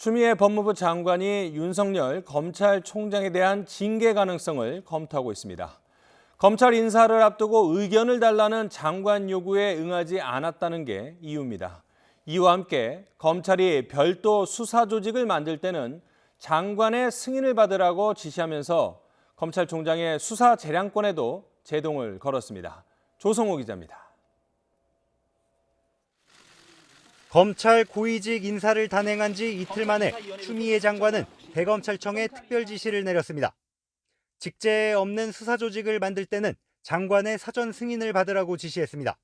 추미애 법무부 장관이 윤석열 검찰총장에 대한 징계 가능성을 검토하고 있습니다. 검찰 인사를 앞두고 의견을 달라는 장관 요구에 응하지 않았다는 게 이유입니다. 이와 함께 검찰이 별도 수사 조직을 만들 때는 장관의 승인을 받으라고 지시하면서 검찰총장의 수사 재량권에도 제동을 걸었습니다. 조성호 기자입니다. 검찰 고위직 인사를 단행한 지 이틀 만에 추미애 장관은 대검찰청에 특별 지시를 내렸습니다. 직제에 없는 수사 조직을 만들 때는 장관의 사전 승인을 받으라고 지시했습니다.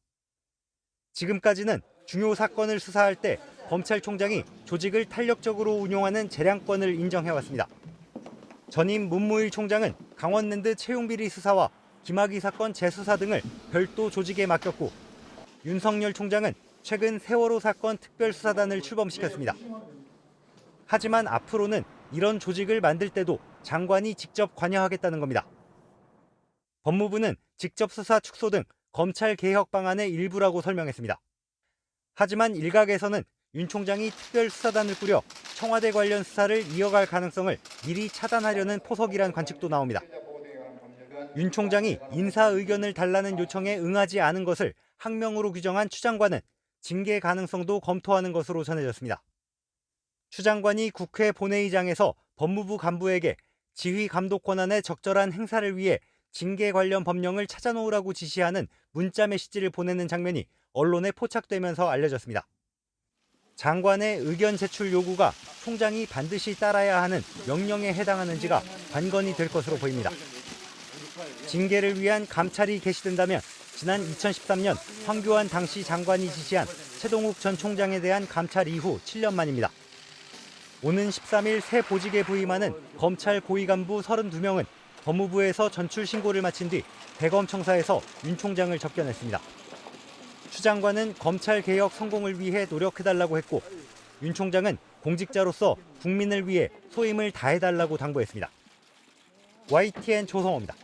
지금까지는 중요 사건을 수사할 때 검찰총장이 조직을 탄력적으로 운용하는 재량권을 인정해왔습니다. 전임 문무일 총장은 강원랜드 채용비리 수사와 김학의 사건 재수사 등을 별도 조직에 맡겼고, 윤석열 총장은 최근 세월호 사건 특별수사단을 출범시켰습니다. 하지만 앞으로는 이런 조직을 만들 때도 장관이 직접 관여하겠다는 겁니다. 법무부는 직접 수사 축소 등 검찰 개혁 방안의 일부라고 설명했습니다. 하지만 일각에서는 윤 총장이 특별수사단을 꾸려 청와대 관련 수사를 이어갈 가능성을 미리 차단하려는 포석이란 관측도 나옵니다. 윤 총장이 인사 의견을 달라는 요청에 응하지 않은 것을 항명으로 규정한 추 장관은 징계 가능성도 검토하는 것으로 전해졌습니다. 추 장관이 국회 본회의장에서 법무부 간부에게 지휘 감독 권한의 적절한 행사를 위해 징계 관련 법령을 찾아놓으라고 지시하는 문자 메시지를 보내는 장면이 언론에 포착되면서 알려졌습니다. 장관의 의견 제출 요구가 총장이 반드시 따라야 하는 명령에 해당하는지가 관건이 될 것으로 보입니다. 징계를 위한 감찰이 개시된다면 지난 2013년 황교안 당시 장관이 지시한 최동욱 전 총장에 대한 감찰 이후 7년 만입니다. 오는 13일 새 보직에 부임하는 검찰 고위 간부 32명은 법무부에서 전출 신고를 마친 뒤 대검청사에서 윤 총장을 접견했습니다. 추 장관은 검찰 개혁 성공을 위해 노력해달라고 했고, 윤 총장은 공직자로서 국민을 위해 소임을 다해달라고 당부했습니다. YTN 조성호입니다.